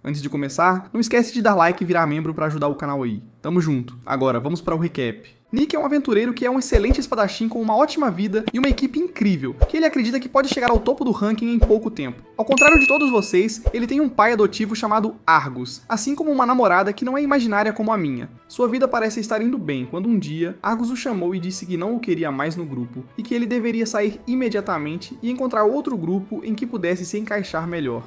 Antes de começar, não esquece de dar like e virar membro pra ajudar o canal aí. Tamo junto. Agora, vamos para o recap. Nick é um aventureiro que é um excelente espadachim com uma ótima vida e uma equipe incrível, que ele acredita que pode chegar ao topo do ranking em pouco tempo. Ao contrário de todos vocês, ele tem um pai adotivo chamado Argus, assim como uma namorada que não é imaginária como a minha. Sua vida parece estar indo bem quando um dia, Argus o chamou e disse que não o queria mais no grupo, e que ele deveria sair imediatamente e encontrar outro grupo em que pudesse se encaixar melhor.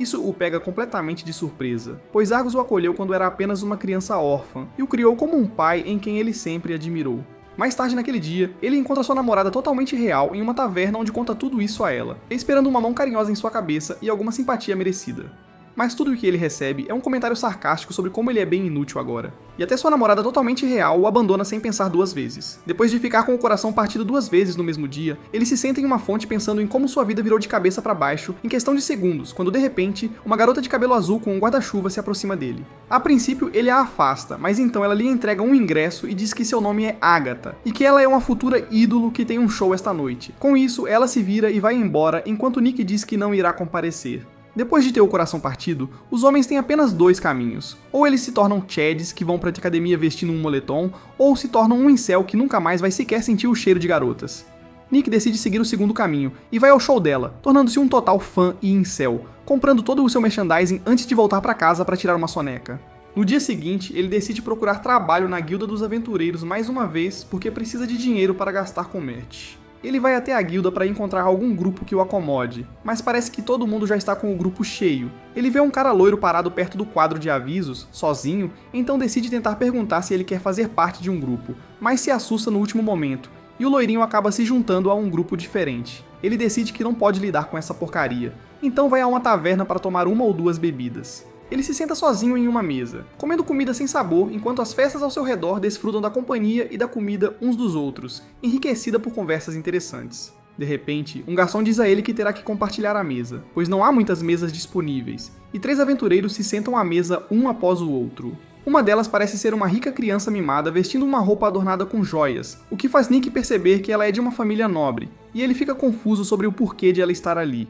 Isso o pega completamente de surpresa, pois Argus o acolheu quando era apenas uma criança órfã e o criou como um pai em quem ele sempre admirou. Mais tarde naquele dia, ele encontra sua namorada totalmente real em uma taverna onde conta tudo isso a ela, esperando uma mão carinhosa em sua cabeça e alguma simpatia merecida. Mas tudo o que ele recebe é um comentário sarcástico sobre como ele é bem inútil agora. E até sua namorada totalmente real o abandona sem pensar duas vezes. Depois de ficar com o coração partido 2 vezes no mesmo dia, ele se senta em uma fonte pensando em como sua vida virou de cabeça para baixo em questão de segundos, quando de repente, uma garota de cabelo azul com um guarda-chuva se aproxima dele. A princípio, ele a afasta, mas então ela lhe entrega um ingresso e diz que seu nome é Agatha, e que ela é uma futura ídolo que tem um show esta noite. Com isso, ela se vira e vai embora, enquanto Nick diz que não irá comparecer. Depois de ter o coração partido, os homens têm apenas 2 caminhos. Ou eles se tornam chads que vão pra academia vestindo um moletom, ou se tornam um incel que nunca mais vai sequer sentir o cheiro de garotas. Nick decide seguir o segundo caminho, e vai ao show dela, tornando-se um total fã e incel, comprando todo o seu merchandising antes de voltar pra casa pra tirar uma soneca. No dia seguinte, ele decide procurar trabalho na Guilda dos Aventureiros mais uma vez, porque precisa de dinheiro para gastar com merch. Ele vai até a guilda para encontrar algum grupo que o acomode, mas parece que todo mundo já está com o grupo cheio. Ele vê um cara loiro parado perto do quadro de avisos, sozinho, então decide tentar perguntar se ele quer fazer parte de um grupo, mas se assusta no último momento, e o loirinho acaba se juntando a um grupo diferente. Ele decide que não pode lidar com essa porcaria, então vai a uma taverna para tomar 1 ou 2 bebidas. Ele se senta sozinho em uma mesa, comendo comida sem sabor, enquanto as festas ao seu redor desfrutam da companhia e da comida uns dos outros, enriquecida por conversas interessantes. De repente, um garçom diz a ele que terá que compartilhar a mesa, pois não há muitas mesas disponíveis, e 3 aventureiros se sentam à mesa um após o outro. Uma delas parece ser uma rica criança mimada vestindo uma roupa adornada com joias, o que faz Nick perceber que ela é de uma família nobre, e ele fica confuso sobre o porquê de ela estar ali.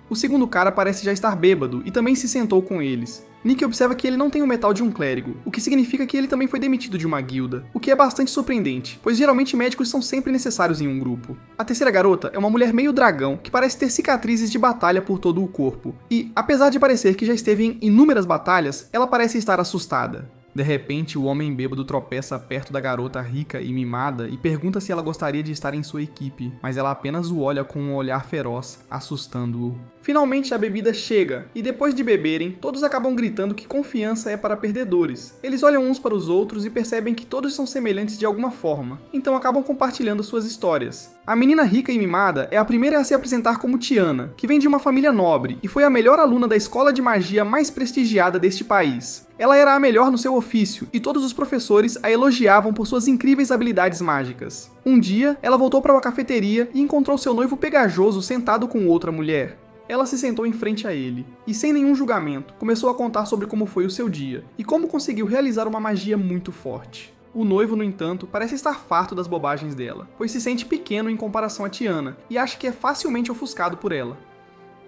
O segundo cara parece já estar bêbado e também se sentou com eles. Nick observa que ele não tem o metal de um clérigo, o que significa que ele também foi demitido de uma guilda, o que é bastante surpreendente, pois geralmente médicos são sempre necessários em um grupo. A terceira garota é uma mulher meio dragão, que parece ter cicatrizes de batalha por todo o corpo, e, apesar de parecer que já esteve em inúmeras batalhas, ela parece estar assustada. De repente, o homem bêbado tropeça perto da garota rica e mimada e pergunta se ela gostaria de estar em sua equipe, mas ela apenas o olha com um olhar feroz, assustando-o. Finalmente a bebida chega, e depois de beberem, todos acabam gritando que confiança é para perdedores. Eles olham uns para os outros e percebem que todos são semelhantes de alguma forma, então acabam compartilhando suas histórias. A menina rica e mimada é a primeira a se apresentar como Tiana, que vem de uma família nobre e foi a melhor aluna da escola de magia mais prestigiada deste país. Ela era a melhor no seu ofício, e todos os professores a elogiavam por suas incríveis habilidades mágicas. Um dia, ela voltou para uma cafeteria e encontrou seu noivo pegajoso sentado com outra mulher. Ela se sentou em frente a ele, e sem nenhum julgamento, começou a contar sobre como foi o seu dia, e como conseguiu realizar uma magia muito forte. O noivo, no entanto, parece estar farto das bobagens dela, pois se sente pequeno em comparação a Tiana, e acha que é facilmente ofuscado por ela.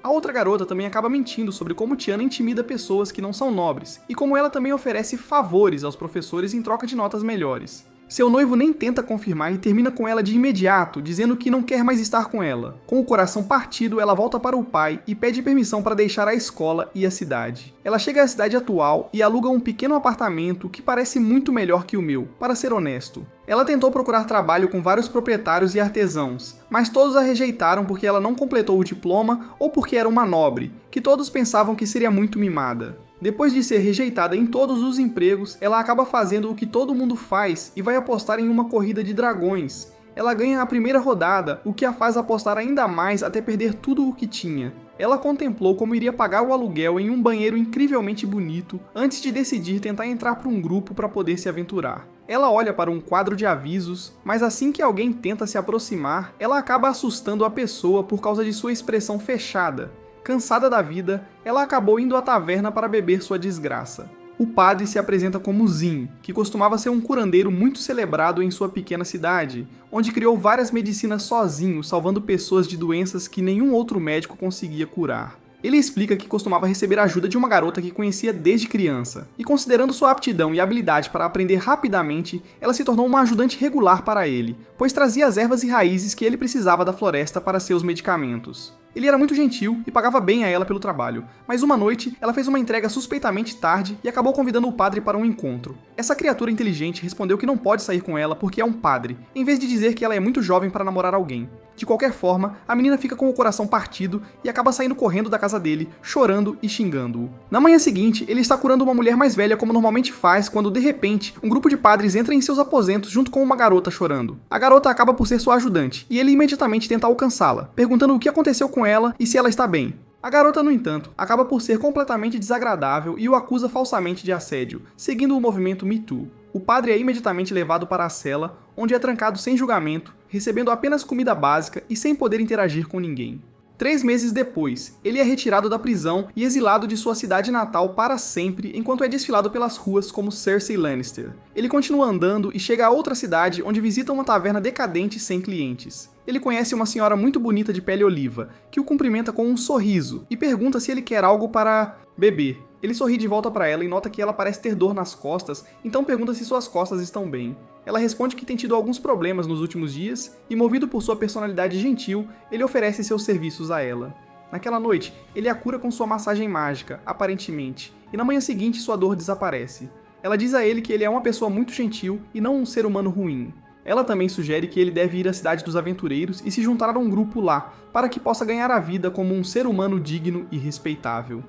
A outra garota também acaba mentindo sobre como Tiana intimida pessoas que não são nobres, e como ela também oferece favores aos professores em troca de notas melhores. Seu noivo nem tenta confirmar e termina com ela de imediato, dizendo que não quer mais estar com ela. Com o coração partido, ela volta para o pai e pede permissão para deixar a escola e a cidade. Ela chega à cidade atual e aluga um pequeno apartamento que parece muito melhor que o meu, para ser honesto. Ela tentou procurar trabalho com vários proprietários e artesãos, mas todos a rejeitaram porque ela não completou o diploma ou porque era uma nobre, que todos pensavam que seria muito mimada. Depois de ser rejeitada em todos os empregos, ela acaba fazendo o que todo mundo faz e vai apostar em uma corrida de dragões. Ela ganha a primeira rodada, o que a faz apostar ainda mais até perder tudo o que tinha. Ela contemplou como iria pagar o aluguel em um banheiro incrivelmente bonito antes de decidir tentar entrar para um grupo para poder se aventurar. Ela olha para um quadro de avisos, mas assim que alguém tenta se aproximar, ela acaba assustando a pessoa por causa de sua expressão fechada. Cansada da vida, ela acabou indo à taverna para beber sua desgraça. O padre se apresenta como Zin, que costumava ser um curandeiro muito celebrado em sua pequena cidade, onde criou várias medicinas sozinho, salvando pessoas de doenças que nenhum outro médico conseguia curar. Ele explica que costumava receber ajuda de uma garota que conhecia desde criança, e considerando sua aptidão e habilidade para aprender rapidamente, ela se tornou uma ajudante regular para ele, pois trazia as ervas e raízes que ele precisava da floresta para seus medicamentos. Ele era muito gentil e pagava bem a ela pelo trabalho, mas uma noite ela fez uma entrega suspeitamente tarde e acabou convidando o padre para um encontro. Essa criatura inteligente respondeu que não pode sair com ela porque é um padre, em vez de dizer que ela é muito jovem para namorar alguém. De qualquer forma, a menina fica com o coração partido e acaba saindo correndo da casa dele, chorando e xingando-o. Na manhã seguinte, ele está curando uma mulher mais velha como normalmente faz quando, de repente, um grupo de padres entra em seus aposentos junto com uma garota chorando. A garota acaba por ser sua ajudante, e ele imediatamente tenta alcançá-la, perguntando o que aconteceu com ela e se ela está bem. A garota, no entanto, acaba por ser completamente desagradável e o acusa falsamente de assédio, seguindo o movimento Me Too. O padre é imediatamente levado para a cela, onde é trancado sem julgamento, recebendo apenas comida básica e sem poder interagir com ninguém. 3 meses depois, ele é retirado da prisão e exilado de sua cidade natal para sempre, enquanto é desfilado pelas ruas como Cersei Lannister. Ele continua andando e chega a outra cidade, onde visita uma taverna decadente sem clientes. Ele conhece uma senhora muito bonita de pele oliva, que o cumprimenta com um sorriso e pergunta se ele quer algo para beber. Ele sorri de volta para ela e nota que ela parece ter dor nas costas, então pergunta se suas costas estão bem. Ela responde que tem tido alguns problemas nos últimos dias e, movido por sua personalidade gentil, ele oferece seus serviços a ela. Naquela noite, ele a cura com sua massagem mágica, aparentemente, e na manhã seguinte sua dor desaparece. Ela diz a ele que ele é uma pessoa muito gentil e não um ser humano ruim. Ela também sugere que ele deve ir à Cidade dos Aventureiros e se juntar a um grupo lá, para que possa ganhar a vida como um ser humano digno e respeitável.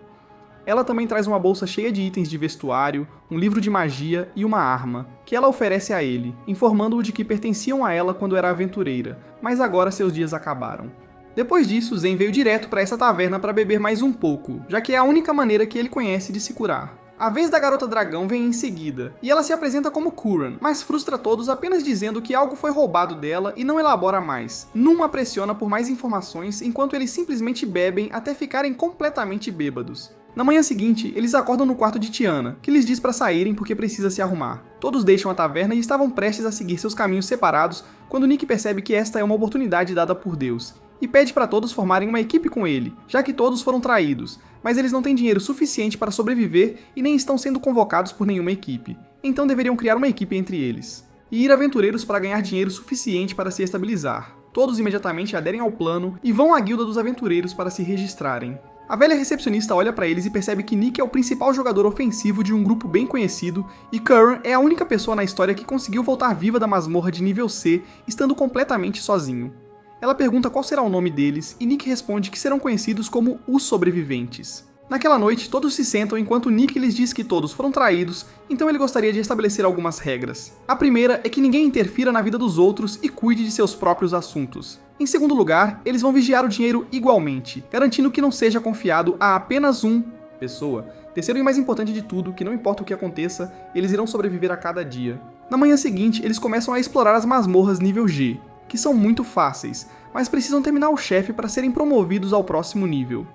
Ela também traz uma bolsa cheia de itens de vestuário, um livro de magia e uma arma, que ela oferece a ele, informando-o de que pertenciam a ela quando era aventureira, mas agora seus dias acabaram. Depois disso, Zen veio direto para essa taverna para beber mais um pouco, já que é a única maneira que ele conhece de se curar. A vez da garota dragão vem em seguida, e ela se apresenta como Curran, mas frustra todos apenas dizendo que algo foi roubado dela e não elabora mais. Num a pressiona por mais informações enquanto eles simplesmente bebem até ficarem completamente bêbados. Na manhã seguinte, eles acordam no quarto de Tiana, que lhes diz para saírem porque precisa se arrumar. Todos deixam a taverna e estavam prestes a seguir seus caminhos separados quando Nick percebe que esta é uma oportunidade dada por Deus, e pede para todos formarem uma equipe com ele, já que todos foram traídos, mas eles não têm dinheiro suficiente para sobreviver e nem estão sendo convocados por nenhuma equipe, então deveriam criar uma equipe entre eles. E ir aventureiros para ganhar dinheiro suficiente para se estabilizar. Todos imediatamente aderem ao plano e vão à guilda dos aventureiros para se registrarem. A velha recepcionista olha para eles e percebe que Nick é o principal jogador ofensivo de um grupo bem conhecido e Curran é a única pessoa na história que conseguiu voltar viva da masmorra de nível C, estando completamente sozinho. Ela pergunta qual será o nome deles e Nick responde que serão conhecidos como os sobreviventes. Naquela noite, todos se sentam enquanto Nick lhes diz que todos foram traídos, então ele gostaria de estabelecer algumas regras. A primeira é que ninguém interfira na vida dos outros e cuide de seus próprios assuntos. Em segundo lugar, eles vão vigiar o dinheiro igualmente, garantindo que não seja confiado a apenas uma pessoa. Terceiro e mais importante de tudo, que não importa o que aconteça, eles irão sobreviver a cada dia. Na manhã seguinte, eles começam a explorar as masmorras nível G, que são muito fáceis, mas precisam terminar o chefe para serem promovidos ao próximo nível.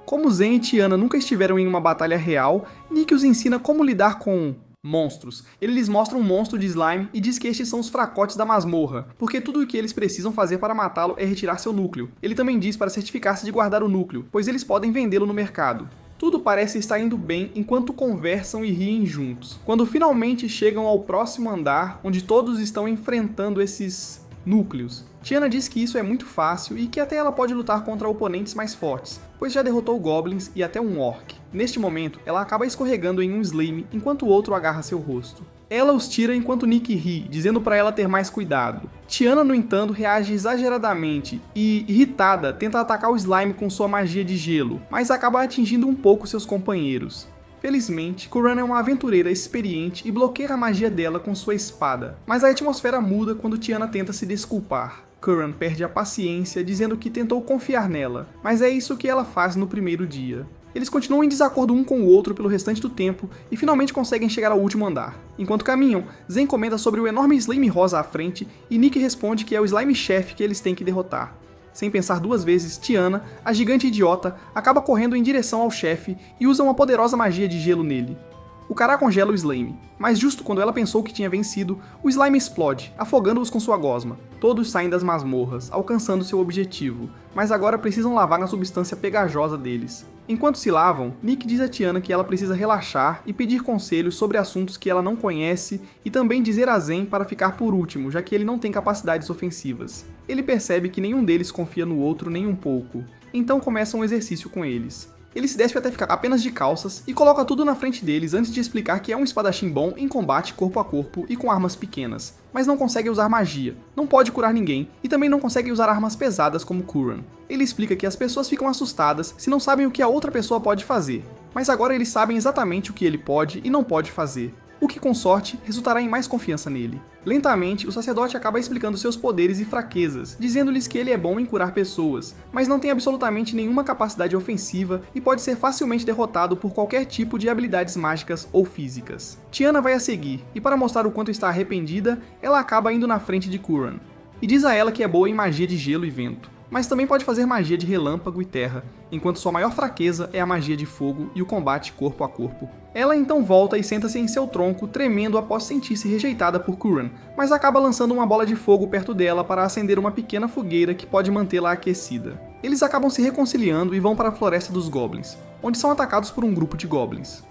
Como Zen e Tiana nunca estiveram em uma batalha real, Nick os ensina como lidar com monstros. Ele lhes mostra um monstro de slime e diz que estes são os fracotes da masmorra, porque tudo o que eles precisam fazer para matá-lo é retirar seu núcleo. Ele também diz para certificar-se de guardar o núcleo, pois eles podem vendê-lo no mercado. Tudo parece estar indo bem enquanto conversam e riem juntos, quando finalmente chegam ao próximo andar, onde todos estão enfrentando esses núcleos. Tiana diz que isso é muito fácil e que até ela pode lutar contra oponentes mais fortes, pois já derrotou goblins e até um orc. Neste momento, ela acaba escorregando em um slime enquanto o outro agarra seu rosto. Ela os tira enquanto Nick ri, dizendo para ela ter mais cuidado. Tiana, no entanto, reage exageradamente e, irritada, tenta atacar o slime com sua magia de gelo, mas acaba atingindo um pouco seus companheiros. Felizmente, Curran é uma aventureira experiente e bloqueia a magia dela com sua espada, mas a atmosfera muda quando Tiana tenta se desculpar. Curran perde a paciência, dizendo que tentou confiar nela, mas é isso que ela faz no primeiro dia. Eles continuam em desacordo um com o outro pelo restante do tempo e finalmente conseguem chegar ao último andar. Enquanto caminham, Zen comenta sobre o enorme slime rosa à frente e Nick responde que é o slime chefe que eles têm que derrotar. Sem pensar duas vezes, Tiana, a gigante idiota, acaba correndo em direção ao chefe e usa uma poderosa magia de gelo nele. o Kara congela o Slime, mas justo quando ela pensou que tinha vencido, o Slime explode, afogando-os com sua gosma. Todos saem das masmorras, alcançando seu objetivo, mas agora precisam lavar na substância pegajosa deles. Enquanto se lavam, Nick diz a Tiana que ela precisa relaxar e pedir conselhos sobre assuntos que ela não conhece e também dizer a Zen para ficar por último, já que ele não tem capacidades ofensivas. Ele percebe que nenhum deles confia no outro nem um pouco, então começa um exercício com eles. Ele se despe até ficar apenas de calças e coloca tudo na frente deles antes de explicar que é um espadachim bom em combate corpo a corpo e com armas pequenas, mas não consegue usar magia, não pode curar ninguém e também não consegue usar armas pesadas como Kuran. Ele explica que as pessoas ficam assustadas se não sabem o que a outra pessoa pode fazer, mas agora eles sabem exatamente o que ele pode e não pode fazer, o que com sorte resultará em mais confiança nele. Lentamente, o sacerdote acaba explicando seus poderes e fraquezas, dizendo-lhes que ele é bom em curar pessoas, mas não tem absolutamente nenhuma capacidade ofensiva e pode ser facilmente derrotado por qualquer tipo de habilidades mágicas ou físicas. Tiana vai a seguir, e para mostrar o quanto está arrependida, ela acaba indo na frente de Kuran, e diz a ela que é boa em magia de gelo e vento, mas também pode fazer magia de relâmpago e terra, enquanto sua maior fraqueza é a magia de fogo e o combate corpo a corpo. Ela então volta e senta-se em seu tronco, tremendo após sentir-se rejeitada por Kuran, mas acaba lançando uma bola de fogo perto dela para acender uma pequena fogueira que pode mantê-la aquecida. Eles acabam se reconciliando e vão para a Floresta dos Goblins, onde são atacados por um grupo de Goblins.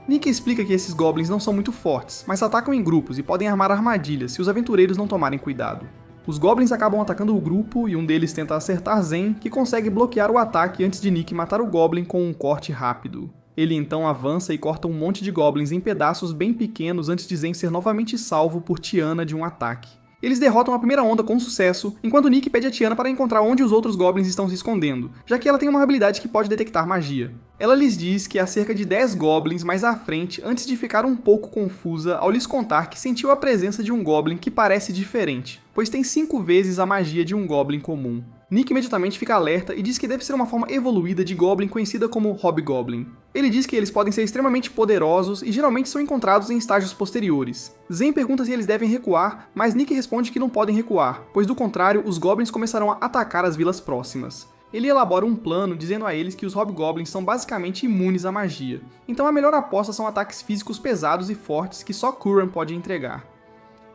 Nick explica que esses Goblins não são muito fortes, mas atacam em grupos e podem armar armadilhas se os aventureiros não tomarem cuidado. Os Goblins acabam atacando o grupo e um deles tenta acertar Zen, que consegue bloquear o ataque antes de Nick matar o Goblin com um corte rápido. Ele então avança e corta um monte de Goblins em pedaços bem pequenos antes de Zen ser novamente salvo por Tiana de um ataque. Eles derrotam a primeira onda com sucesso, enquanto Nick pede a Tiana para encontrar onde os outros Goblins estão se escondendo, já que ela tem uma habilidade que pode detectar magia. Ela lhes diz que há cerca de 10 Goblins mais à frente antes de ficar um pouco confusa ao lhes contar que sentiu a presença de um Goblin que parece diferente, pois tem 5 vezes a magia de um Goblin comum. Nick imediatamente fica alerta e diz que deve ser uma forma evoluída de Goblin conhecida como Hobgoblin. Ele diz que eles podem ser extremamente poderosos e geralmente são encontrados em estágios posteriores. Zen pergunta se eles devem recuar, mas Nick responde que não podem recuar, pois do contrário os Goblins começarão a atacar as vilas próximas. Ele elabora um plano dizendo a eles que os Hobgoblins são basicamente imunes à magia, então a melhor aposta são ataques físicos pesados e fortes que só Kuran pode entregar.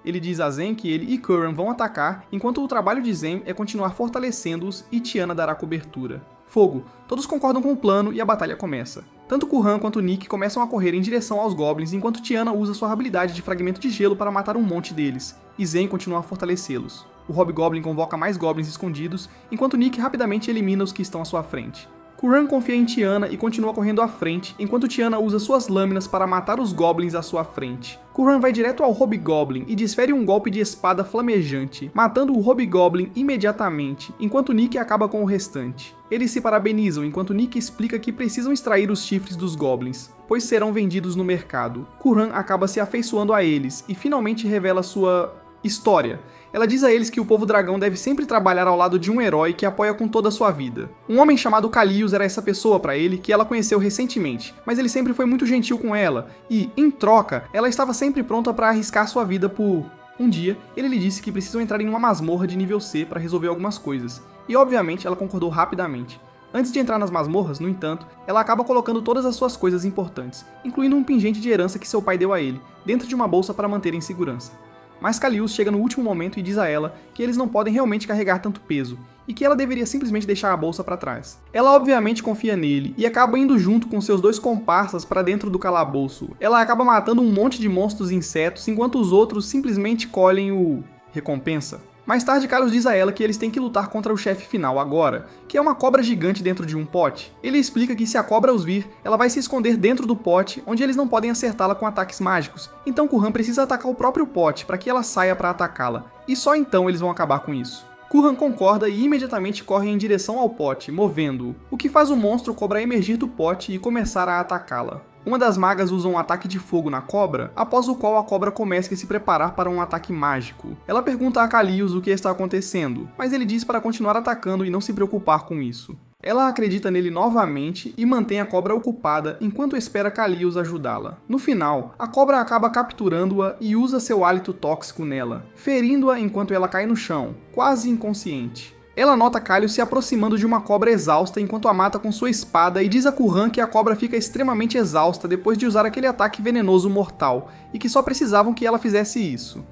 Ele diz a Zen que ele e Kuran vão atacar, enquanto o trabalho de Zen é continuar fortalecendo-os e Tiana dará cobertura. Fogo. Todos concordam com o plano e a batalha começa. Tanto Kuran quanto Nick começam a correr em direção aos Goblins, enquanto Tiana usa sua habilidade de fragmento de gelo para matar um monte deles, e Zen continua a fortalecê-los. O Hobgoblin convoca mais Goblins escondidos, enquanto Nick rapidamente elimina os que estão à sua frente. Kuran confia em Tiana e continua correndo à frente, enquanto Tiana usa suas lâminas para matar os Goblins à sua frente. Kuran vai direto ao Hobgoblin e desfere um golpe de espada flamejante, matando o Hobgoblin imediatamente, enquanto Nick acaba com o restante. Eles se parabenizam enquanto Nick explica que precisam extrair os chifres dos Goblins, pois serão vendidos no mercado. Kuran acaba se afeiçoando a eles e finalmente revela sua história. Ela diz a eles que o povo dragão deve sempre trabalhar ao lado de um herói que apoia com toda a sua vida. Um homem chamado Kalius era essa pessoa para ele que ela conheceu recentemente, mas ele sempre foi muito gentil com ela e, em troca, ela estava sempre pronta para arriscar sua vida por... Um dia, ele lhe disse que precisam entrar em uma masmorra de nível C para resolver algumas coisas, e obviamente ela concordou rapidamente. Antes de entrar nas masmorras, no entanto, ela acaba colocando todas as suas coisas importantes, incluindo um pingente de herança que seu pai deu a ele, dentro de uma bolsa para manter em segurança. Mas Kalius chega no último momento e diz a ela que eles não podem realmente carregar tanto peso, e que ela deveria simplesmente deixar a bolsa para trás. Ela obviamente confia nele, e acaba indo junto com seus 2 comparsas para dentro do calabouço. Ela acaba matando um monte de monstros e insetos, enquanto os outros simplesmente colhem o... recompensa. Mais tarde, Kalius diz a ela que eles têm que lutar contra o chefe final agora, que é uma cobra gigante dentro de um pote. Ele explica que se a cobra os vir, ela vai se esconder dentro do pote, onde eles não podem acertá-la com ataques mágicos. Então Kuran precisa atacar o próprio pote para que ela saia para atacá-la, e só então eles vão acabar com isso. Kuran concorda e imediatamente corre em direção ao pote, movendo-o, o que faz o monstro cobra emergir do pote e começar a atacá-la. Uma das magas usa um ataque de fogo na cobra, após o qual a cobra começa a se preparar para um ataque mágico. Ela pergunta a Kalius o que está acontecendo, mas ele diz para continuar atacando e não se preocupar com isso. Ela acredita nele novamente e mantém a cobra ocupada enquanto espera Kalius ajudá-la. No final, a cobra acaba capturando-a e usa seu hálito tóxico nela, ferindo-a enquanto ela cai no chão, quase inconsciente. Ela nota Kaelius se aproximando de uma cobra exausta enquanto a mata com sua espada e diz a Curran que a cobra fica extremamente exausta depois de usar aquele ataque venenoso mortal e que só precisavam que ela fizesse isso.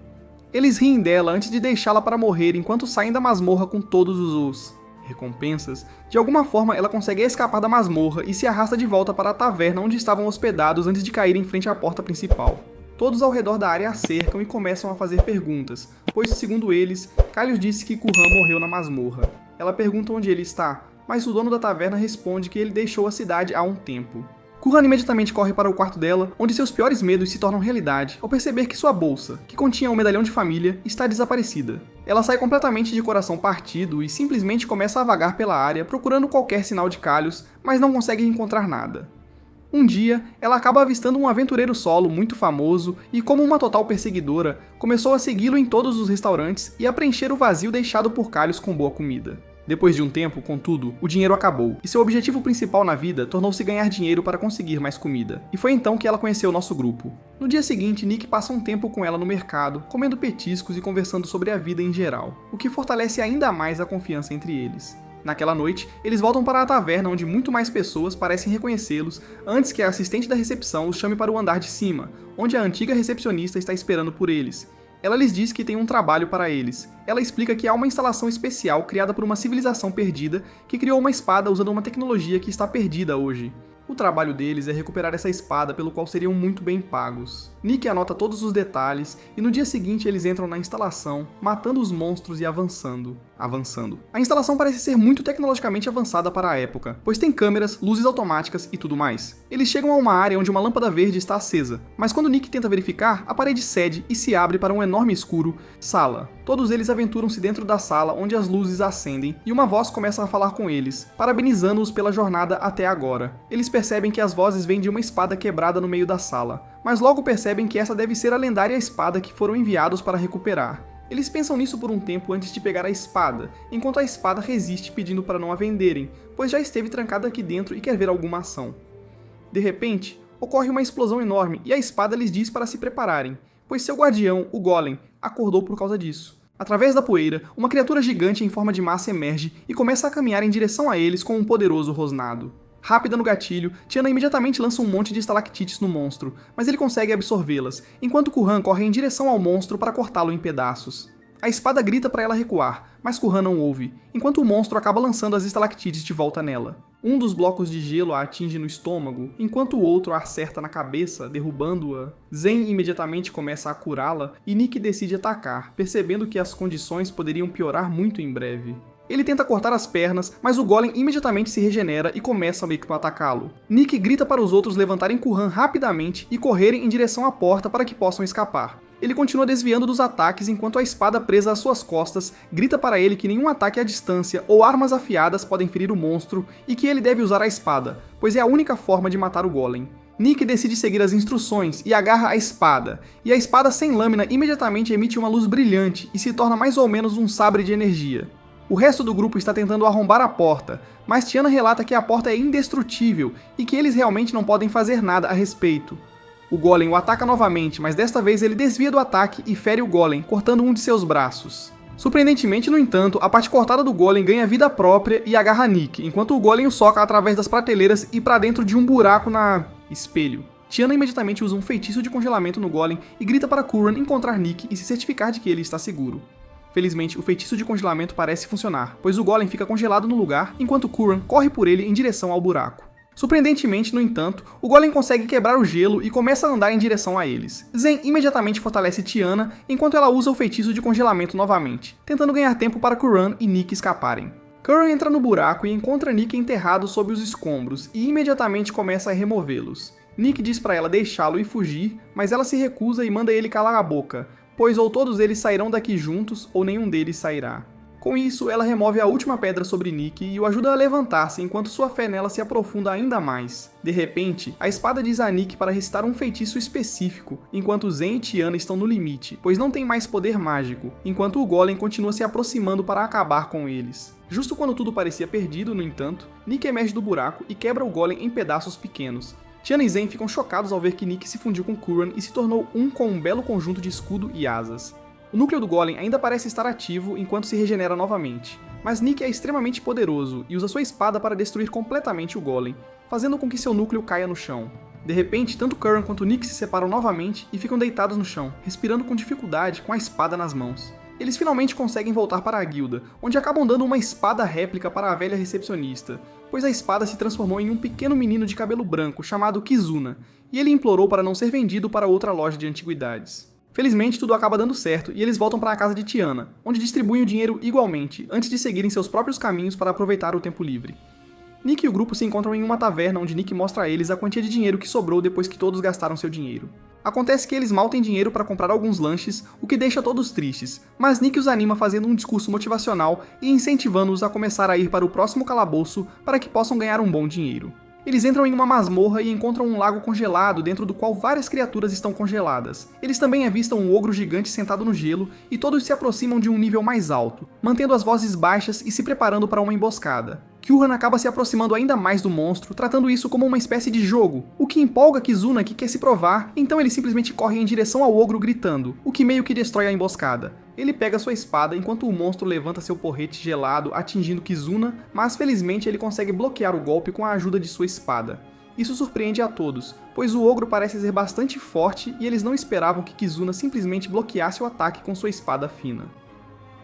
Eles riem dela antes de deixá-la para morrer enquanto saem da masmorra com todos os recompensas. De alguma forma ela consegue escapar da masmorra e se arrasta de volta para a taverna onde estavam hospedados antes de cair em frente à porta principal. Todos ao redor da área a cercam e começam a fazer perguntas, pois, segundo eles, Kaelius disse que Curran morreu na masmorra. Ela pergunta onde ele está, mas o dono da taverna responde que ele deixou a cidade há um tempo. Curran imediatamente corre para o quarto dela, onde seus piores medos se tornam realidade ao perceber que sua bolsa, que continha um medalhão de família, está desaparecida. Ela sai completamente de coração partido e simplesmente começa a vagar pela área procurando qualquer sinal de Kaelius, mas não consegue encontrar nada. Um dia, ela acaba avistando um aventureiro solo muito famoso e, como uma total perseguidora, começou a segui-lo em todos os restaurantes e a preencher o vazio deixado por Kaelius com boa comida. Depois de um tempo, contudo, o dinheiro acabou, e seu objetivo principal na vida tornou-se ganhar dinheiro para conseguir mais comida. E foi então que ela conheceu nosso grupo. No dia seguinte, Nick passa um tempo com ela no mercado, comendo petiscos e conversando sobre a vida em geral, o que fortalece ainda mais a confiança entre eles. Naquela noite, eles voltam para a taverna onde muito mais pessoas parecem reconhecê-los antes que a assistente da recepção os chame para o andar de cima, onde a antiga recepcionista está esperando por eles. Ela lhes diz que tem um trabalho para eles. Ela explica que há uma instalação especial criada por uma civilização perdida que criou uma espada usando uma tecnologia que está perdida hoje. O trabalho deles é recuperar essa espada pelo qual seriam muito bem pagos. Nick anota todos os detalhes e no dia seguinte eles entram na instalação, matando os monstros e avançando. A instalação parece ser muito tecnologicamente avançada para a época, pois tem câmeras, luzes automáticas e tudo mais. Eles chegam a uma área onde uma lâmpada verde está acesa, mas quando Nick tenta verificar, a parede cede e se abre para um enorme escuro sala. Todos eles aventuram-se dentro da sala onde as luzes acendem e uma voz começa a falar com eles, parabenizando-os pela jornada até agora. Eles percebem que as vozes vêm de uma espada quebrada no meio da sala, mas logo percebem que essa deve ser a lendária espada que foram enviados para recuperar. Eles pensam nisso por um tempo antes de pegar a espada, enquanto a espada resiste pedindo para não a venderem, pois já esteve trancada aqui dentro e quer ver alguma ação. De repente, ocorre uma explosão enorme e a espada lhes diz para se prepararem, pois seu guardião, o Golem, acordou por causa disso. Através da poeira, uma criatura gigante em forma de massa emerge e começa a caminhar em direção a eles com um poderoso rosnado. Rápida no gatilho, Tiana imediatamente lança um monte de estalactites no monstro, mas ele consegue absorvê-las, enquanto Curran corre em direção ao monstro para cortá-lo em pedaços. A espada grita para ela recuar, mas Curran não ouve, enquanto o monstro acaba lançando as estalactites de volta nela. Um dos blocos de gelo a atinge no estômago, enquanto o outro a acerta na cabeça, derrubando-a. Zen imediatamente começa a curá-la e Nick decide atacar, percebendo que as condições poderiam piorar muito em breve. Ele tenta cortar as pernas, mas o Golem imediatamente se regenera e começa meio que a atacá-lo. Nick grita para os outros levantarem Curran rapidamente e correrem em direção à porta para que possam escapar. Ele continua desviando dos ataques enquanto a espada presa às suas costas grita para ele que nenhum ataque à distância ou armas afiadas podem ferir o monstro e que ele deve usar a espada, pois é a única forma de matar o Golem. Nick decide seguir as instruções e agarra a espada, e a espada sem lâmina imediatamente emite uma luz brilhante e se torna mais ou menos um sabre de energia. O resto do grupo está tentando arrombar a porta, mas Tiana relata que a porta é indestrutível e que eles realmente não podem fazer nada a respeito. O Golem o ataca novamente, mas desta vez ele desvia do ataque e fere o Golem, cortando um de seus braços. Surpreendentemente, no entanto, a parte cortada do Golem ganha vida própria e agarra Nick, enquanto o Golem o soca através das prateleiras e para dentro de um buraco na espelho. Tiana imediatamente usa um feitiço de congelamento no Golem e grita para Curran encontrar Nick e se certificar de que ele está seguro. Felizmente, o feitiço de congelamento parece funcionar, pois o Golem fica congelado no lugar, enquanto Curran corre por ele em direção ao buraco. Surpreendentemente, no entanto, o Golem consegue quebrar o gelo e começa a andar em direção a eles. Zen imediatamente fortalece Tiana, enquanto ela usa o feitiço de congelamento novamente, tentando ganhar tempo para Curran e Nick escaparem. Curran entra no buraco e encontra Nick enterrado sob os escombros, e imediatamente começa a removê-los. Nick diz para ela deixá-lo e fugir, mas ela se recusa e manda ele calar a boca, pois ou todos eles sairão daqui juntos, ou nenhum deles sairá. Com isso, ela remove a última pedra sobre Nick e o ajuda a levantar-se enquanto sua fé nela se aprofunda ainda mais. De repente, a espada diz a Nick para recitar um feitiço específico, enquanto Zen e Tiana estão no limite, pois não tem mais poder mágico, enquanto o Golem continua se aproximando para acabar com eles. Justo quando tudo parecia perdido, no entanto, Nick emerge do buraco e quebra o Golem em pedaços pequenos. Tiana e Zen ficam chocados ao ver que Nick se fundiu com Curran e se tornou um com um belo conjunto de escudo e asas. O núcleo do Golem ainda parece estar ativo enquanto se regenera novamente. mas Nick é extremamente poderoso e usa sua espada para destruir completamente o golem, fazendo com que seu núcleo caia no chão. De repente, tanto Curran quanto Nick se separam novamente e ficam deitados no chão, respirando com dificuldade com a espada nas mãos. Eles finalmente conseguem voltar para a guilda, onde acabam dando uma espada réplica para a velha recepcionista, pois a espada se transformou em um pequeno menino de cabelo branco chamado Kizuna, e ele implorou para não ser vendido para outra loja de antiguidades. Felizmente, tudo acaba dando certo e eles voltam para a casa de Tiana, onde distribuem o dinheiro igualmente, antes de seguirem seus próprios caminhos para aproveitar o tempo livre. Nick e o grupo se encontram em uma taverna onde Nick mostra a eles a quantia de dinheiro que sobrou depois que todos gastaram seu dinheiro. Acontece que eles mal têm dinheiro para comprar alguns lanches, o que deixa todos tristes, mas Nick os anima fazendo um discurso motivacional e incentivando-os a começar a ir para o próximo calabouço para que possam ganhar um bom dinheiro. Eles entram em uma masmorra e encontram um lago congelado dentro do qual várias criaturas estão congeladas. Eles também avistam um ogro gigante sentado no gelo e todos se aproximam de um nível mais alto, mantendo as vozes baixas e se preparando para uma emboscada. Curran acaba se aproximando ainda mais do monstro, tratando isso como uma espécie de jogo, o que empolga Kizuna, que quer se provar, então ele simplesmente corre em direção ao ogro gritando, o que meio que destrói a emboscada. Ele pega sua espada enquanto o monstro levanta seu porrete gelado, atingindo Kizuna, mas felizmente ele consegue bloquear o golpe com a ajuda de sua espada. Isso surpreende a todos, pois o ogro parece ser bastante forte e eles não esperavam que Kizuna simplesmente bloqueasse o ataque com sua espada fina.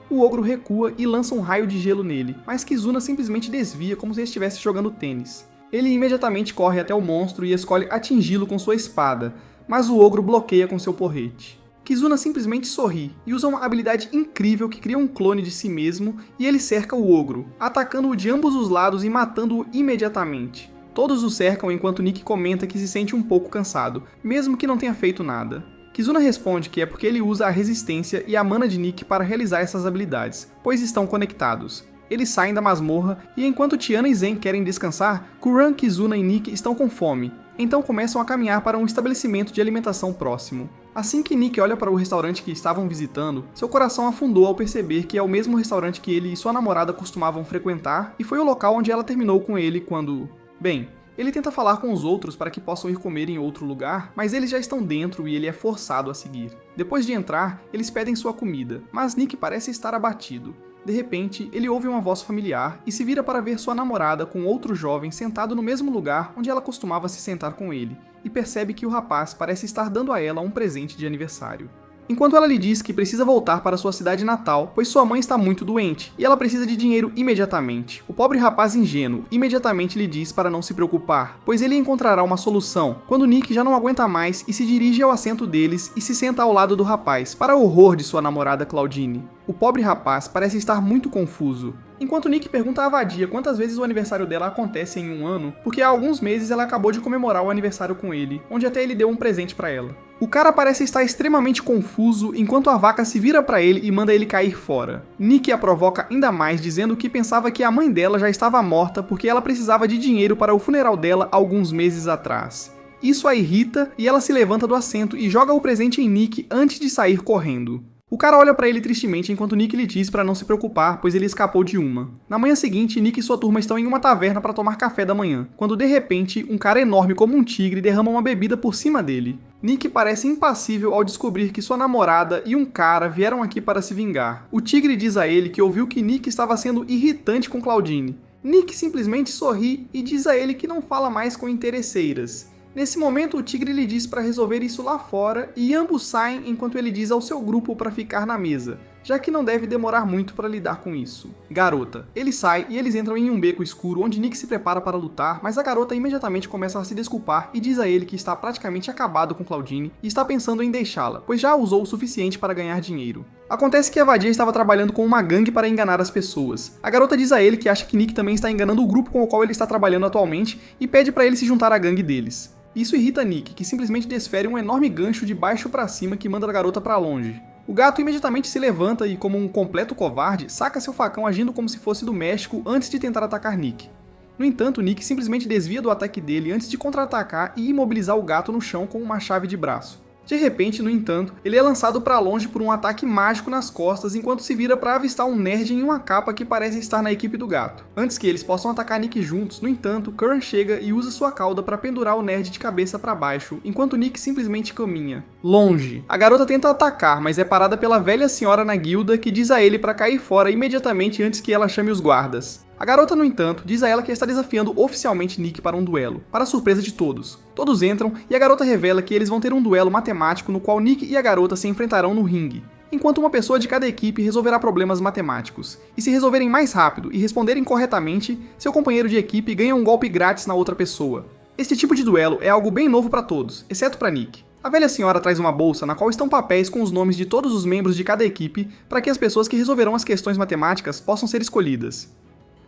O ogro recua e lança um raio de gelo nele, mas Kizuna simplesmente desvia como se estivesse jogando tênis. Ele imediatamente corre até o monstro e escolhe atingi-lo com sua espada, mas o ogro bloqueia com seu porrete. Kizuna simplesmente sorri e usa uma habilidade incrível que cria um clone de si mesmo e ele cerca o ogro, atacando-o de ambos os lados e matando-o imediatamente. Todos o cercam enquanto Nick comenta que se sente um pouco cansado, mesmo que não tenha feito nada. Kizuna responde que é porque ele usa a resistência e a mana de Nick para realizar essas habilidades, pois estão conectados. Eles saem da masmorra e enquanto Tiana e Zen querem descansar, Curran, Kizuna e Nick estão com fome, então começam a caminhar para um estabelecimento de alimentação próximo. Assim que Nick olha para o restaurante que estavam visitando, seu coração afundou ao perceber que é o mesmo restaurante que ele e sua namorada costumavam frequentar e foi o local onde ela terminou com ele quando... Bem, ele tenta falar com os outros para que possam ir comer em outro lugar, mas eles já estão dentro e ele é forçado a seguir. Depois de entrar, eles pedem sua comida, mas Nick parece estar abatido. De repente, ele ouve uma voz familiar e se vira para ver sua namorada com outro jovem sentado no mesmo lugar onde ela costumava se sentar com ele, e percebe que o rapaz parece estar dando a ela um presente de aniversário. Enquanto ela lhe diz que precisa voltar para sua cidade natal, pois sua mãe está muito doente, e ela precisa de dinheiro imediatamente. O pobre rapaz ingênuo imediatamente lhe diz para não se preocupar, pois ele encontrará uma solução, quando Nick já não aguenta mais e se dirige ao assento deles e se senta ao lado do rapaz, para o horror de sua namorada Claudine. O pobre rapaz parece estar muito confuso. Enquanto Nick pergunta à vadia quantas vezes o aniversário dela acontece em um ano, porque há alguns meses ela acabou de comemorar o aniversário com ele, onde até ele deu um presente para ela. O cara parece estar extremamente confuso enquanto a vaca se vira para ele e manda ele cair fora. Nick a provoca ainda mais dizendo que pensava que a mãe dela já estava morta porque ela precisava de dinheiro para o funeral dela alguns meses atrás. Isso a irrita e ela se levanta do assento e joga o presente em Nick antes de sair correndo. O cara olha pra ele tristemente enquanto Nick lhe diz para não se preocupar, pois ele escapou de uma. Na manhã seguinte, Nick e sua turma estão em uma taverna para tomar café da manhã, quando de repente, um cara enorme como um tigre derrama uma bebida por cima dele. Nick parece impassível ao descobrir que sua namorada e um cara vieram aqui para se vingar. O tigre diz a ele que ouviu que Nick estava sendo irritante com Claudine. Nick simplesmente sorri e diz a ele que não fala mais com interesseiras. Nesse momento, o tigre lhe diz para resolver isso lá fora e ambos saem enquanto ele diz ao seu grupo para ficar na mesa, já que não deve demorar muito para lidar com isso. Garota. Ele sai e eles entram em um beco escuro onde Nick se prepara para lutar, mas a garota imediatamente começa a se desculpar e diz a ele que está praticamente acabado com Claudine e está pensando em deixá-la, pois já a usou o suficiente para ganhar dinheiro. Acontece que a vadia estava trabalhando com uma gangue para enganar as pessoas. A garota diz a ele que acha que Nick também está enganando o grupo com o qual ele está trabalhando atualmente e pede para ele se juntar à gangue deles. Isso irrita Nick, que simplesmente desfere um enorme gancho de baixo para cima que manda a garota para longe. O gato imediatamente se levanta e, como um completo covarde, saca seu facão agindo como se fosse do México antes de tentar atacar Nick. No entanto, Nick simplesmente desvia do ataque dele antes de contra-atacar e imobilizar o gato no chão com uma chave de braço. De repente, no entanto, ele é lançado para longe por um ataque mágico nas costas enquanto se vira para avistar um nerd em uma capa que parece estar na equipe do gato. Antes que eles possam atacar Nick juntos, no entanto, Curran chega e usa sua cauda para pendurar o nerd de cabeça para baixo, enquanto Nick simplesmente caminha. Longe. A garota tenta atacar, mas é parada pela velha senhora na guilda que diz a ele para cair fora imediatamente antes que ela chame os guardas. A garota, no entanto, diz a ela que está desafiando oficialmente Nick para um duelo, para a surpresa de todos. Todos entram e a garota revela que eles vão ter um duelo matemático no qual Nick e a garota se enfrentarão no ringue, enquanto uma pessoa de cada equipe resolverá problemas matemáticos. E se resolverem mais rápido e responderem corretamente, seu companheiro de equipe ganha um golpe grátis na outra pessoa. Este tipo de duelo é algo bem novo para todos, exceto para Nick. A velha senhora traz uma bolsa na qual estão papéis com os nomes de todos os membros de cada equipe para que as pessoas que resolverão as questões matemáticas possam ser escolhidas.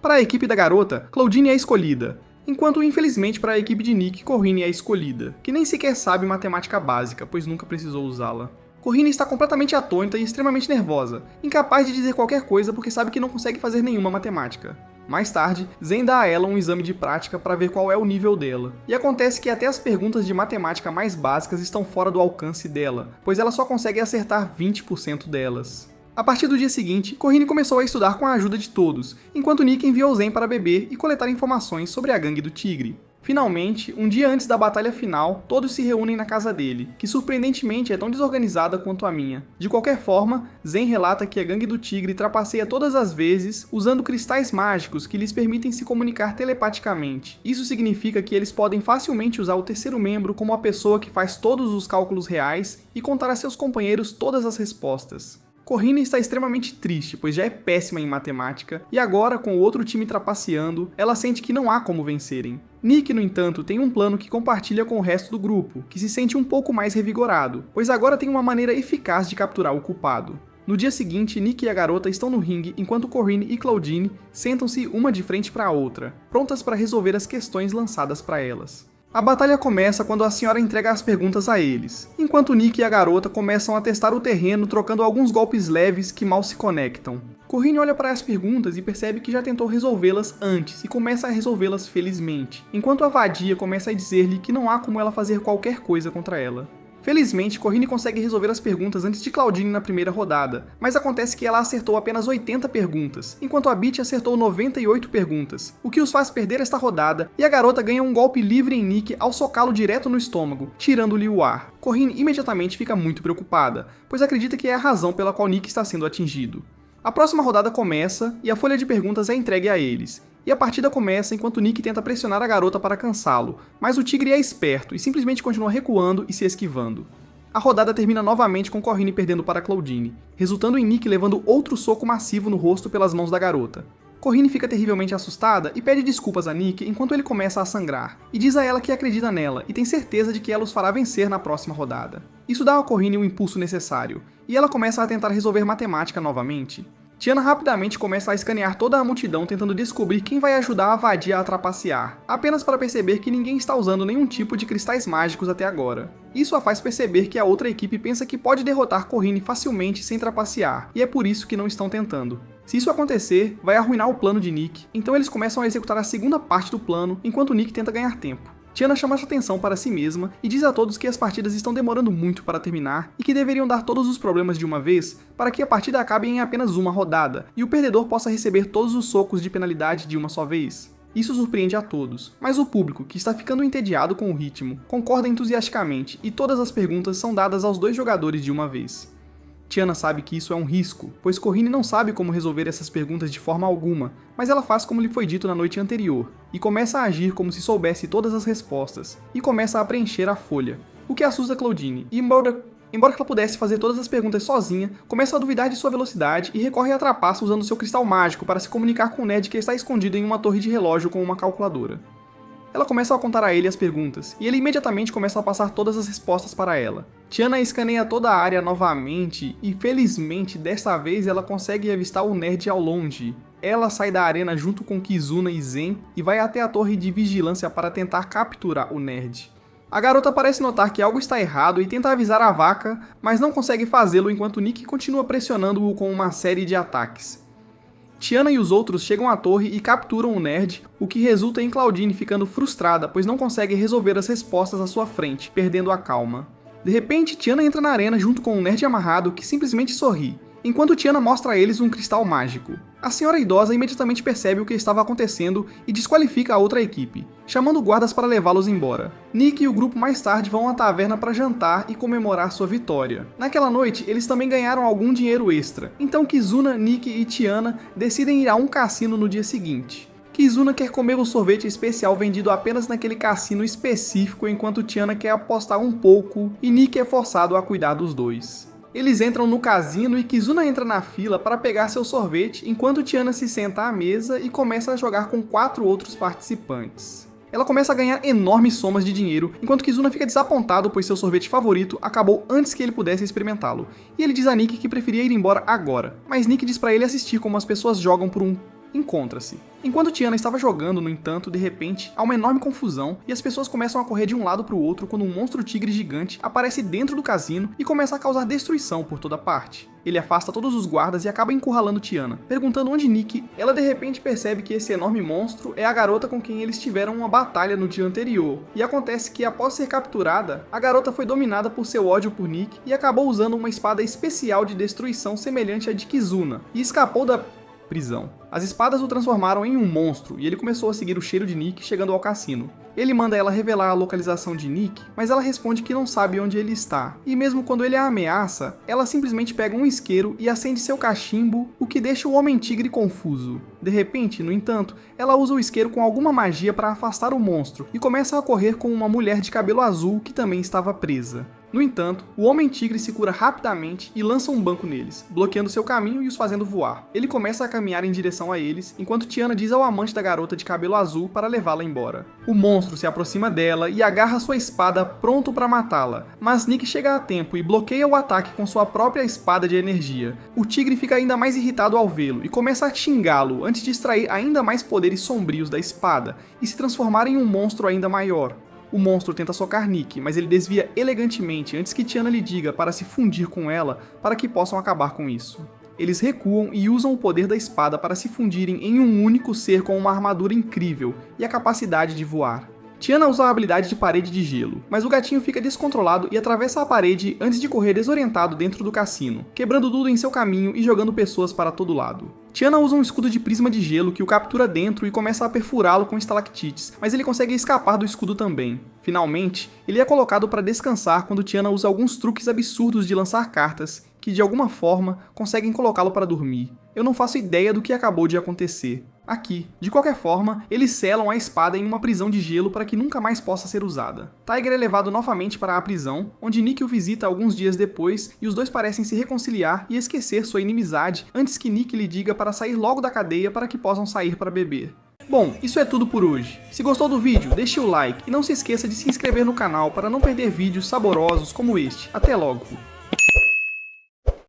Para a equipe da garota, Claudine é escolhida, enquanto infelizmente para a equipe de Nick, Corinne é escolhida, que nem sequer sabe matemática básica, pois nunca precisou usá-la. Corinne está completamente atônita e extremamente nervosa, incapaz de dizer qualquer coisa porque sabe que não consegue fazer nenhuma matemática. Mais tarde, Zen dá a ela um exame de prática para ver qual é o nível dela, e acontece que até as perguntas de matemática mais básicas estão fora do alcance dela, pois ela só consegue acertar 20% delas. A partir do dia seguinte, Corinne começou a estudar com a ajuda de todos, enquanto Nick enviou Zen para beber e coletar informações sobre a gangue do Tigre. Finalmente, um dia antes da batalha final, todos se reúnem na casa dele, que surpreendentemente é tão desorganizada quanto a minha. De qualquer forma, Zen relata que a gangue do Tigre trapaceia todas as vezes usando cristais mágicos que lhes permitem se comunicar telepaticamente. Isso significa que eles podem facilmente usar o terceiro membro como a pessoa que faz todos os cálculos reais e contar a seus companheiros todas as respostas. Corinne está extremamente triste, pois já é péssima em matemática, e agora, com o outro time trapaceando, ela sente que não há como vencerem. Nick, no entanto, tem um plano que compartilha com o resto do grupo, que se sente um pouco mais revigorado, pois agora tem uma maneira eficaz de capturar o culpado. No dia seguinte, Nick e a garota estão no ringue enquanto Corinne e Claudine sentam-se uma de frente para a outra, prontas para resolver as questões lançadas para elas. A batalha começa quando a senhora entrega as perguntas a eles, enquanto Nick e a garota começam a testar o terreno trocando alguns golpes leves que mal se conectam. Corinne olha para as perguntas e percebe que já tentou resolvê-las antes e começa a resolvê-las felizmente, enquanto a vadia começa a dizer-lhe que não há como ela fazer qualquer coisa contra ela. Felizmente, Corinne consegue resolver as perguntas antes de Claudine na primeira rodada, mas acontece que ela acertou apenas 80 perguntas, enquanto a Beach acertou 98 perguntas, o que os faz perder esta rodada, e a garota ganha um golpe livre em Nick ao socá-lo direto no estômago, tirando-lhe o ar. Corinne imediatamente fica muito preocupada, pois acredita que é a razão pela qual Nick está sendo atingido. A próxima rodada começa, e a folha de perguntas é entregue a eles. E a partida começa enquanto Nick tenta pressionar a garota para cansá-lo, mas o tigre é esperto e simplesmente continua recuando e se esquivando. A rodada termina novamente com Corinne perdendo para Claudine, resultando em Nick levando outro soco massivo no rosto pelas mãos da garota. Corinne fica terrivelmente assustada e pede desculpas a Nick enquanto ele começa a sangrar, e diz a ela que acredita nela e tem certeza de que ela os fará vencer na próxima rodada. Isso dá a Corinne o impulso necessário, e ela começa a tentar resolver matemática novamente. Tiana rapidamente começa a escanear toda a multidão tentando descobrir quem vai ajudar a vadia a trapacear, apenas para perceber que ninguém está usando nenhum tipo de cristais mágicos até agora. Isso a faz perceber que a outra equipe pensa que pode derrotar Corinne facilmente sem trapacear, e é por isso que não estão tentando. Se isso acontecer, vai arruinar o plano de Nick, então eles começam a executar a segunda parte do plano enquanto Nick tenta ganhar tempo. Tiana chama a atenção para si mesma e diz a todos que as partidas estão demorando muito para terminar e que deveriam dar todos os problemas de uma vez para que a partida acabe em apenas uma rodada e o perdedor possa receber todos os socos de penalidade de uma só vez. Isso surpreende a todos, mas o público, que está ficando entediado com o ritmo, concorda entusiasticamente e todas as perguntas são dadas aos dois jogadores de uma vez. Tiana sabe que isso é um risco, pois Corinne não sabe como resolver essas perguntas de forma alguma, mas ela faz como lhe foi dito na noite anterior, e começa a agir como se soubesse todas as respostas, e começa a preencher a folha, o que assusta Claudine, e embora ela pudesse fazer todas as perguntas sozinha, começa a duvidar de sua velocidade e recorre à trapaça usando seu cristal mágico para se comunicar com o nerd que está escondido em uma torre de relógio com uma calculadora. Ela começa a contar a ele as perguntas, e ele imediatamente começa a passar todas as respostas para ela. Tiana escaneia toda a área novamente, e felizmente desta vez ela consegue avistar o nerd ao longe. Ela sai da arena junto com Kizuna e Zen, e vai até a torre de vigilância para tentar capturar o nerd. A garota parece notar que algo está errado e tenta avisar a vaca, mas não consegue fazê-lo enquanto Nick continua pressionando-o com uma série de ataques. Tiana e os outros chegam à torre e capturam o nerd, o que resulta em Claudine ficando frustrada, pois não consegue resolver as respostas à sua frente, perdendo a calma. De repente, Tiana entra na arena junto com um nerd amarrado que simplesmente sorri, enquanto Tiana mostra a eles um cristal mágico. A senhora idosa imediatamente percebe o que estava acontecendo e desqualifica a outra equipe, chamando guardas para levá-los embora. Nick e o grupo mais tarde vão à taverna para jantar e comemorar sua vitória. Naquela noite, eles também ganharam algum dinheiro extra, então Kizuna, Nick e Tiana decidem ir a um cassino no dia seguinte. Kizuna quer comer o sorvete especial vendido apenas naquele cassino específico, enquanto Tiana quer apostar um pouco e Nick é forçado a cuidar dos dois. Eles entram no cassino e Kizuna entra na fila para pegar seu sorvete, enquanto Tiana se senta à mesa e começa a jogar com 4 outros participantes. Ela começa a ganhar enormes somas de dinheiro, enquanto Kizuna fica desapontado pois seu sorvete favorito acabou antes que ele pudesse experimentá-lo. E ele diz a Nick que preferia ir embora agora, mas Nick diz para ele assistir como as pessoas jogam por um encontra-se. Enquanto Tiana estava jogando, no entanto, de repente, há uma enorme confusão e as pessoas começam a correr de um lado para o outro quando um monstro tigre gigante aparece dentro do cassino e começa a causar destruição por toda parte. Ele afasta todos os guardas e acaba encurralando Tiana, perguntando onde Nick. Ela de repente percebe que esse enorme monstro é a garota com quem eles tiveram uma batalha no dia anterior, e acontece que após ser capturada, a garota foi dominada por seu ódio por Nick e acabou usando uma espada especial de destruição semelhante à de Kizuna, e escapou da prisão. As espadas o transformaram em um monstro e ele começou a seguir o cheiro de Nick chegando ao cassino. Ele manda ela revelar a localização de Nick, mas ela responde que não sabe onde ele está. E mesmo quando ele a ameaça, ela simplesmente pega um isqueiro e acende seu cachimbo, o que deixa o Homem-Tigre confuso. De repente, no entanto, ela usa o isqueiro com alguma magia para afastar o monstro e começa a correr com uma mulher de cabelo azul que também estava presa. No entanto, o Homem-Tigre se cura rapidamente e lança um banco neles, bloqueando seu caminho e os fazendo voar. Ele começa a caminhar em direção a eles, enquanto Tiana diz ao amante da garota de cabelo azul para levá-la embora. O monstro se aproxima dela e agarra sua espada pronto para matá-la, mas Nick chega a tempo e bloqueia o ataque com sua própria espada de energia. O tigre fica ainda mais irritado ao vê-lo e começa a xingá-lo antes de extrair ainda mais poderes sombrios da espada e se transformar em um monstro ainda maior. O monstro tenta socar Nick, mas ele desvia elegantemente antes que Tiana lhe diga para se fundir com ela para que possam acabar com isso. Eles recuam e usam o poder da espada para se fundirem em um único ser com uma armadura incrível e a capacidade de voar. Tiana usa a habilidade de parede de gelo, mas o gatinho fica descontrolado e atravessa a parede antes de correr desorientado dentro do cassino, quebrando tudo em seu caminho e jogando pessoas para todo lado. Tiana usa um escudo de prisma de gelo que o captura dentro e começa a perfurá-lo com estalactites, mas ele consegue escapar do escudo também. Finalmente, ele é colocado para descansar quando Tiana usa alguns truques absurdos de lançar cartas, que de alguma forma conseguem colocá-lo para dormir. Eu não faço ideia do que acabou de acontecer. Aqui, de qualquer forma, eles selam a espada em uma prisão de gelo para que nunca mais possa ser usada. Tiger é levado novamente para a prisão, onde Nick o visita alguns dias depois e os dois parecem se reconciliar e esquecer sua inimizade antes que Nick lhe diga para sair logo da cadeia para que possam sair para beber. Bom, isso é tudo por hoje. Se gostou do vídeo, deixe o like e não se esqueça de se inscrever no canal para não perder vídeos saborosos como este. Até logo!